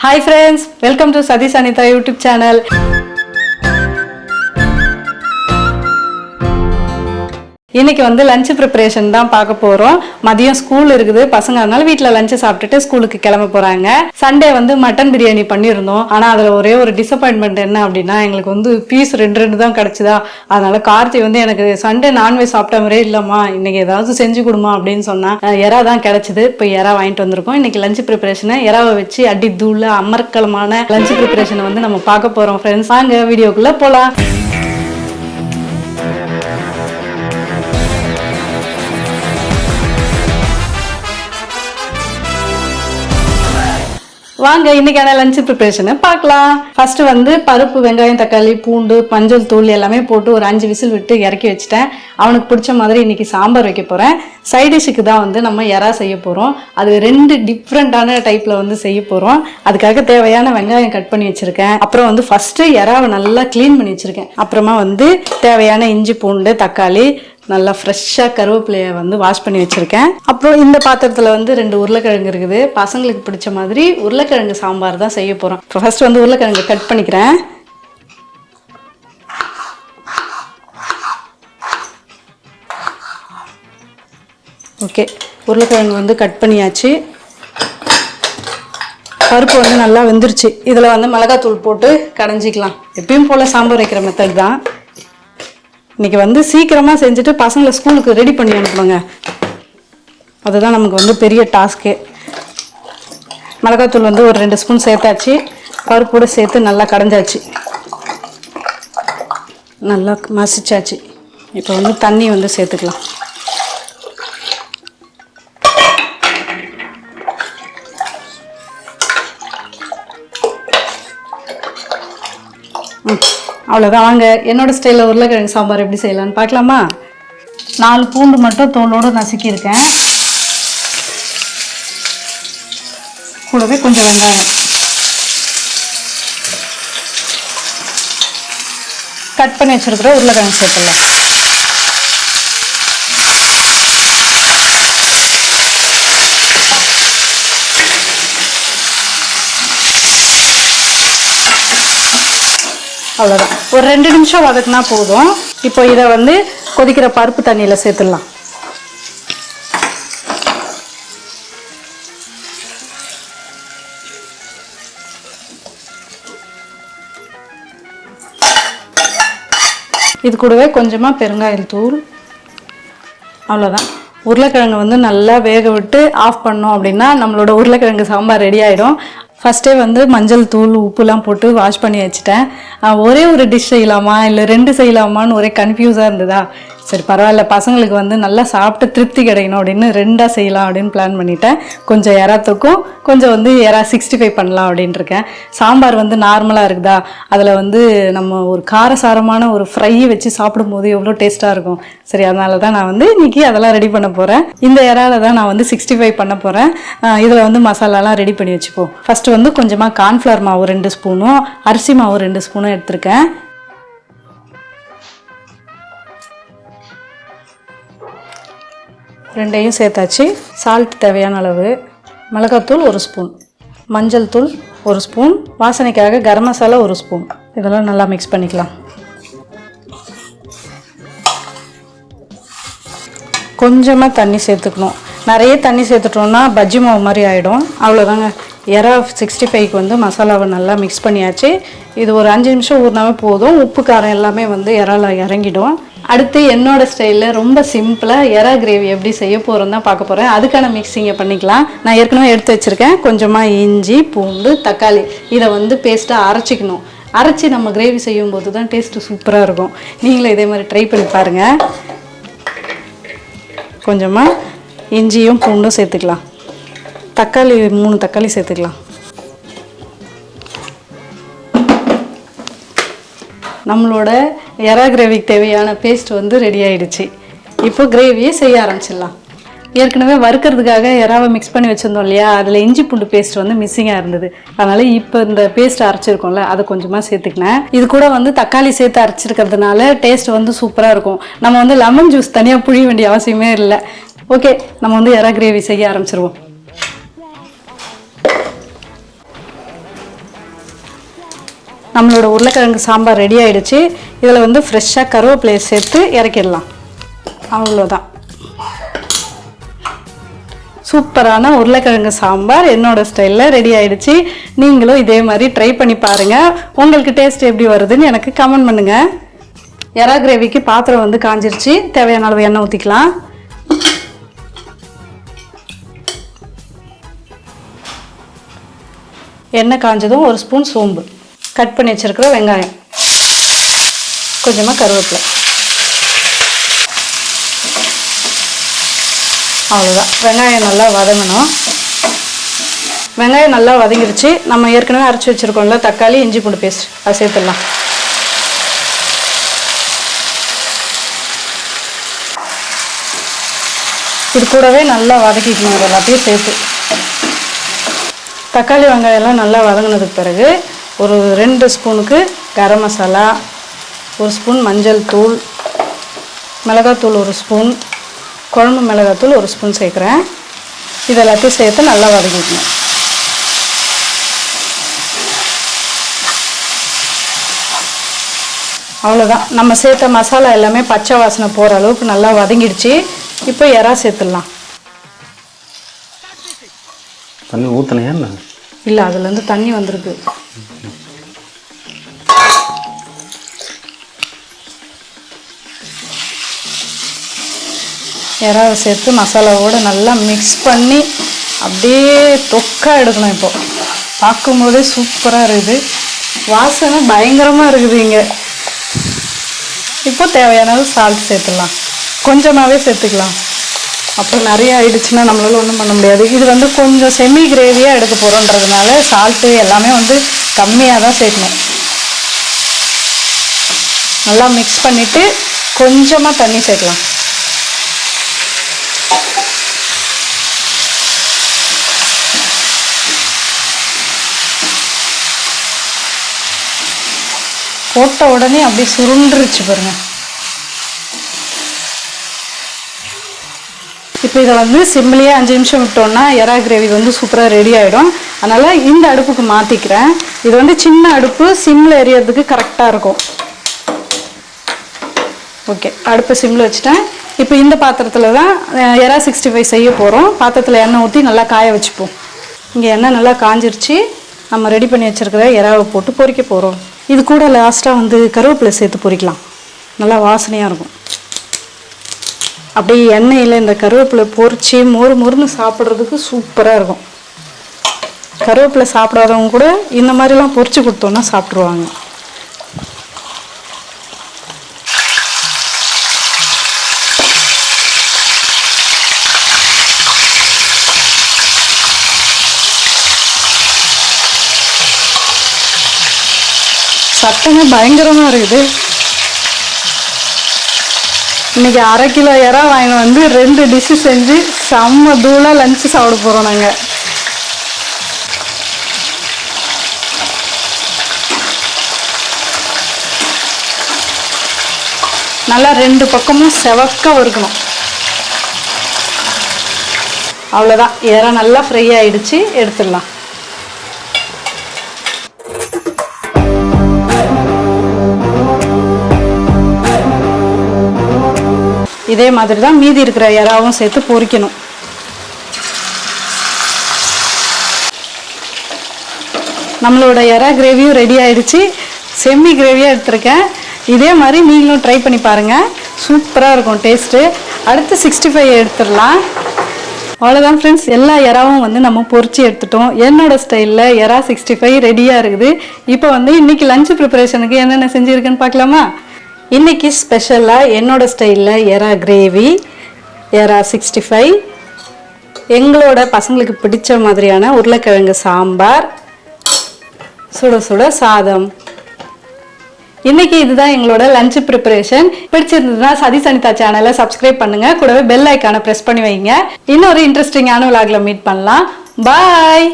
Hi friends, welcome to sathishanitha YouTube channel. இன்னைக்கு வந்து lunch preparation தான் பார்க்க போறோம். மதியம் ஸ்கூல் இருக்குது, பசங்க அதனால வீட்ல லஞ்ச் சாப்பிட்டுட்டு ஸ்கூலுக்கு கிளம்ப போறாங்க. சண்டே வந்து மட்டன் பிரியாணி பண்ணியிருந்தோம். ஆனா அதுல ஒரே ஒரு டிசப்பாயின்மெண்ட் என்ன அப்படின்னா, எங்களுக்கு வந்து பீஸ் ரெண்டு தான் கிடைச்சதா. அதனால கார்த்தி வந்து எனக்கு சண்டே நான்வெஜ் சாப்பிட்ட மாதிரியே இல்லம்மா, இன்னைக்கு ஏதாவது செஞ்சு கொடுமா அப்படின்னு சொன்னா. எறா தான் கிடைச்சது. இப்போ எறா வாங்கிட்டு வந்திருக்கோம். இன்னைக்கு லஞ்ச் ப்ரிப்பரேஷனை எறாவை வச்சு அடி தூள் அமர்க்கலமான லஞ்ச் ப்ரிப்பரேஷனை வந்து நம்ம பார்க்க போறோம் ஃப்ரெண்ட்ஸ். வாங்க வீடியோக்குள்ள போலாம். வாங்க இன்னைக்கான லஞ்ச் ப்ரிப்பரேஷனை பார்க்கலாம். ஃபர்ஸ்ட் வந்து பருப்பு, வெங்காயம், தக்காளி, பூண்டு, மஞ்சள் தூள் எல்லாமே போட்டு ஒரு 5 விசில் விட்டு இறக்கி வச்சுட்டேன். அவனுக்கு பிடிச்ச மாதிரி இன்னைக்கு சாம்பார் வைக்க போறேன். சைட் டிஷ்ஷுக்கு தான் வந்து நம்ம எறா செய்ய போறோம். அது 2 டிஃப்ரெண்டான டைப்ல வந்து செய்ய போறோம். அதுக்காக தேவையான வெங்காயம் கட் பண்ணி வச்சிருக்கேன். அப்புறம் வந்து ஃபர்ஸ்ட் எறாவை நல்லா கிளீன் பண்ணி வச்சிருக்கேன். அப்புறமா வந்து தேவையான இஞ்சி, பூண்டு, தக்காளி, நல்லா ஃப்ரெஷ்ஷாக கருவேப்பிலையை வந்து வாஷ் பண்ணி வச்சுருக்கேன். அப்புறம் இந்த பாத்திரத்தில் வந்து 2 உருளைக்கிழங்கு இருக்குது. பசங்களுக்கு பிடிச்ச மாதிரி உருளைக்கிழங்கு சாம்பார் தான் செய்ய போகிறோம். இப்போ ஃபர்ஸ்ட் வந்து உருளைக்கிழங்கு கட் பண்ணிக்கிறேன். ஓகே, உருளைக்கிழங்கு வந்து கட் பண்ணியாச்சு. பருப்பு வந்து நல்லா வெந்துருச்சு. இதில் வந்து மிளகாத்தூள் போட்டு கடைஞ்சிக்கலாம். எப்பயும் போல் சாம்பார் வைக்கிற மெத்தட் தான். இன்னைக்கு வந்து சீக்கிரமாக செஞ்சுட்டு பசங்களை ஸ்கூலுக்கு ரெடி பண்ணி அனுப்புங்க. அதுதான் நமக்கு வந்து பெரிய டாஸ்க்கு. மிளகாத்தூள் வந்து ஒரு 2 ஸ்பூன் சேர்த்தாச்சு. பருப்போடு சேர்த்து நல்லா கடைஞ்சாச்சு, நல்லா மசிச்சாச்சு. இப்போ வந்து தண்ணி வந்து சேர்த்துக்கலாம். அவ்வளோதான். வாங்க என்னோட ஸ்டைலில் உருளைக்கிழங்கு சாம்பார் எப்படி செய்யலான்னு பார்க்கலாமா? 4 பூண்டு மட்டும் தோலோடு நசுக்கியிருக்கேன். கூடவே கொஞ்சம் வெங்காயம் கட் பண்ணி வச்சிருக்கிற உருளைக்கிழங்கு சேர்த்துடலாம். அவ்வளோதான், ஒரு 2 நிமிஷம் வதக்குனா போதும். இப்போ இதை வந்து கொதிக்கிற பருப்பு தண்ணியில் சேர்த்துடலாம். இது கூடவே கொஞ்சமாக பெருங்காயத்தூள். அவ்வளோதான். உருளைக்கிழங்கு வந்து நல்லா வேக விட்டு ஆஃப் பண்ணோம் அப்படின்னா நம்மளோட உருளைக்கிழங்கு சாம்பார் ரெடி ஆகிடும். ஃபஸ்ட்டே வந்து மஞ்சள் தூள், உப்புலாம் போட்டு வாஷ் பண்ணி வச்சுட்டேன். ஒரே ஒரு டிஷ் செய்யலாமா இல்லை 2 செய்யலாமான்னு ஒரே கன்ஃபியூஸாக இருந்ததா. சரி பரவாயில்ல, பசங்களுக்கு வந்து நல்லா சாப்பிட்டு திருப்தி கிடைக்கணும் அப்படின்னு 2ஆக செய்யலாம் அப்படின்னு பிளான் பண்ணிட்டேன். கொஞ்சம் எறா தொக்கும், கொஞ்சம் வந்து எறா 65 பண்ணலாம் அப்படின்ட்டு இருக்கேன். சாம்பார் வந்து நார்மலாக இருக்குதா, அதில் வந்து நம்ம ஒரு காரசாரமான ஒரு ஃப்ரை வச்சு சாப்பிடும்போது எவ்வளோ டேஸ்ட்டாக இருக்கும். சரி அதனால தான் நான் வந்து இன்னைக்கு அதெல்லாம் ரெடி பண்ண போகிறேன். இந்த எறாவில் தான் நான் வந்து 65 பண்ண போகிறேன். இதில் வந்து மசாலாலாம் ரெடி பண்ணி வச்சுப்போம். ஃபஸ்ட்டு வந்து கொஞ்சமாக கார்ன்ஃப்ளவர் மாவு 2 ஸ்பூனும் அரிசி மாவு 2 ஸ்பூனும் எடுத்திருக்கேன். ரெண்டையும் சேர்த்தாச்சு. சால்ட் தேவையான அளவு, மிளகாத்தூள் 1 ஸ்பூன், மஞ்சள் தூள் 1 ஸ்பூன், வாசனைக்காக கரம் மசாலா 1 ஸ்பூன். இதெல்லாம் நல்லா மிக்ஸ் பண்ணிக்கலாம். கொஞ்சமாக தண்ணி சேர்த்துக்கணும். நிறைய தண்ணி சேர்த்துட்டோம்னா பஜ்ஜி மாவு மாதிரி ஆகிடும். அவ்வளோதாங்க. எறா 65க்கு வந்து மசாலாவை நல்லா மிக்ஸ் பண்ணியாச்சு. இது ஒரு 5 நிமிஷம் ஊறினாவே போதும். உப்பு காரம் எல்லாமே வந்து எறால இறங்கிடும். அடுத்து என்னோட ஸ்டைலில் ரொம்ப சிம்பிளாக எறா கிரேவி எப்படி செய்ய போகிறோம் தான் பார்க்க போகிறேன். அதுக்கான மிக்ஸிங்கை பண்ணிக்கலாம். நான் ஏற்கனவே எடுத்து வச்சுருக்கேன். கொஞ்சமாக இஞ்சி, பூண்டு, தக்காளி இதை வந்து பேஸ்ட்டாக அரைச்சிக்கணும். அரைச்சி நம்ம கிரேவி செய்யும்போது தான் டேஸ்ட்டு சூப்பராக இருக்கும். நீங்களும் இதே மாதிரி ட்ரை பண்ணி பாருங்கள். கொஞ்சமாக இஞ்சியும் பூண்டும் சேர்த்துக்கலாம். தக்காளி 3 தக்காளி சேர்த்துக்கலாம். நம்மளோட எறா கிரேவிக்கு தேவையான பேஸ்ட் வந்து ரெடி ஆகிடுச்சு. இப்போ கிரேவியை செய்ய ஆரம்பிச்சிடலாம். ஏற்கனவே வறுக்கிறதுக்காக எறாவை மிக்ஸ் பண்ணி வச்சுருந்தோம் இல்லையா, அதில் இஞ்சி பூண்டு பேஸ்ட் வந்து மிஸ்ஸிங்காக இருந்தது. அதனால் இப்போ இந்த பேஸ்ட் அரைச்சிருக்கோம்ல அதை கொஞ்சமாக சேர்த்துக்கினேன். இது கூட வந்து தக்காளி சேர்த்து அரைச்சிருக்கிறதுனால டேஸ்ட் வந்து சூப்பராக இருக்கும். நம்ம வந்து லெமன் ஜூஸ் தனியாக புழிய வேண்டிய அவசியமே இல்லை. ஓகே, நம்ம வந்து எறா கிரேவி செய்ய ஆரம்பிச்சிருவோம். நம்மளோட உருளைக்கிழங்கு சாம்பார் ரெடி ஆகிடுச்சு. இதில் வந்து ஃப்ரெஷ்ஷாக கருவேப்பிலையை சேர்த்து இறக்கிடலாம். அவ்வளோதான், சூப்பரான உருளைக்கிழங்கு சாம்பார் என்னோட ஸ்டைலில் ரெடி ஆகிடுச்சு. நீங்களும் இதே மாதிரி ட்ரை பண்ணி பாருங்கள். உங்களுக்கு டேஸ்ட் எப்படி வருதுன்னு எனக்கு கமெண்ட் பண்ணுங்கள். எறா கிரேவிக்கு பாத்திரம் வந்து காஞ்சிருச்சு. தேவையான அளவு எண்ணெய் ஊற்றிக்கலாம். எண்ணெய் காஞ்சதும் 1 ஸ்பூன் சோம்பு, கட் பண்ணி வச்சுருக்கிற வெங்காயம், கொஞ்சமாக கருவேப்பிலை, அவ்வளோதான். வெங்காயம் நல்லா வதங்கணும். வெங்காயம் நல்லா வதங்கிருச்சு. நம்ம ஏற்கனவே அரைச்சி வச்சுருக்கோம்ல தக்காளி, இஞ்சி பூண்டு பேஸ்ட், அதை சேர்த்துடலாம். இது கூடவே நல்லா வதக்கிக்கணும். இது எல்லாத்தையும் சேர்த்து தக்காளி வெங்காயம்லாம் நல்லா வதங்கினதுக்கு பிறகு ஒரு 2 ஸ்பூனுக்கு கரம் மசாலா, 1 ஸ்பூன் மஞ்சள் தூள், மிளகாத்தூள் 1 ஸ்பூன், குழம்பு மிளகாத்தூள் 1 ஸ்பூன் சேர்க்குறேன். இது எல்லாத்தையும் சேர்த்து நல்லா வதக்கிக்கணும். அவ்வளோதான், நம்ம சேர்த்த மசாலா எல்லாமே பச்சை வாசனை போகிற அளவுக்கு நல்லா வதங்கிடுச்சு. இப்போ எறா சேர்த்துடலாம். தண்ணி ஊற்றினையா? இல்லை, அதுலேருந்து தண்ணி வந்துருக்கு. எறாவை சேர்த்து மசாலாவோடு நல்லா மிக்ஸ் பண்ணி அப்படியே தொக்கா எடுக்கணும். இப்போது பார்க்கும்போதே சூப்பராக இருக்குது. வாசனை பயங்கரமாக இருக்குது இங்கே. இப்போ தேவையான சால்ட் சேர்த்துடலாம். கொஞ்சமாகவே சேர்த்துக்கலாம். அப்புறம் நிறைய ஆயிடுச்சுன்னா நம்மளால ஒன்றும் பண்ண முடியாது. இது வந்து கொஞ்சம் செமி கிரேவியாக எடுக்க போகிறோன்றதுனால சால்ட்டு எல்லாமே வந்து கம்மியாக தான் சேர்க்கணும். நல்லா மிக்ஸ் பண்ணிவிட்டு கொஞ்சமாக தண்ணி சேர்க்கலாம். போட்ட உடனே அப்படியே சுருண்டுருச்சு பாருங்க. இப்போ இதை வந்து சிம்லேயே 5 நிமிஷம் விட்டோம்னா எறா கிரேவி வந்து சூப்பராக ரெடி ஆகிடும். அதனால் இந்த அடுப்புக்கு மாற்றிக்கிறேன். இது வந்து சின்ன அடுப்பு, சிம்மில் எரியறதுக்கு கரெக்டாக இருக்கும். ஓகே, அடுப்பை சிம்மில் வச்சுட்டேன். இப்போ இந்த பாத்திரத்தில் தான் எறா 65 செய்ய போகிறோம். பாத்திரத்தில் எண்ணெய் ஊற்றி நல்லா காய வச்சுப்போம். இங்கே எண்ணெய் நல்லா காஞ்சிருச்சு. நம்ம ரெடி பண்ணி வச்சுருக்கிற எறாவை போட்டு பொரிக்க போகிறோம். இது கூட லாஸ்ட்டாக வந்து கருவேப்பிலை சேர்த்து பொரிக்கலாம். நல்லா வாசனையாக இருக்கும். அப்படியே எண்ணெயில் இந்த கருவேப்பிலை பொரிச்சு மொறுன்னு சாப்பிட்றதுக்கு சூப்பராக இருக்கும். கருவேப்பிலை சாப்பிடாதவங்க கூட இந்த மாதிரிலாம் பொரிச்சு கொடுத்தோன்னா சாப்பிட்ருவாங்க. சத்தமே பயங்கரமாக இருக்குது. இன்றைக்கி 1/2 கிலோ எறா வாங்கி வந்து 2 டிஷ்ஷு செஞ்சு செம்ம தூளாக லஞ்சு சாப்பிட போகிறோம் நாங்கள். நல்லா 2 பக்கமும் செவக்க வறுக்கணும். அவ்வளோதான், எறா நல்லா ஃப்ரை ஆகிடுச்சு. எடுத்துடலாம். இதே மாதிரி தான் மீதி இருக்கிற எறாவும் சேர்த்து பொரிக்கணும். நம்மளோட எறா கிரேவியும் ரெடி ஆயிடுச்சு. செம்மி கிரேவியாக எடுத்திருக்கேன். இதே மாதிரி நீங்களும் ட்ரை பண்ணி பாருங்கள். சூப்பராக இருக்கும் டேஸ்ட்டு. அடுத்து 65 எடுத்துடலாம். அவ்வளோதான் ஃப்ரெண்ட்ஸ், எல்லா எறாவும் வந்து நம்ம பொரிச்சு எடுத்துட்டோம். என்னோட ஸ்டைலில் எறா 65 ரெடியாக இருக்குது. இப்போ வந்து இன்றைக்கி லஞ்ச் ப்ரிப்பரேஷனுக்கு என்னென்ன செஞ்சுருக்குன்னு பார்க்கலாமா? இன்றைக்கி ஸ்பெஷலாக என்னோட ஸ்டைலில் எறா கிரேவி, எறா 65, எங்களோட பசங்களுக்கு பிடிச்ச மாதிரியான உருளைக்கிழங்கு சாம்பார், சுட சுட சாதம். இன்றைக்கி இதுதான் எங்களோட லஞ்ச் ப்ரிப்பரேஷன். பிடிச்சிருந்ததுன்னா சதீஷ் அனிதா சேனலை சப்ஸ்கிரைப் பண்ணுங்கள். கூடவே பெல் ஐக்கானை ப்ரெஸ் பண்ணி வைங்க. இன்னொரு இன்ட்ரெஸ்டிங்கான விலாகில் மீட் பண்ணலாம். பாய்.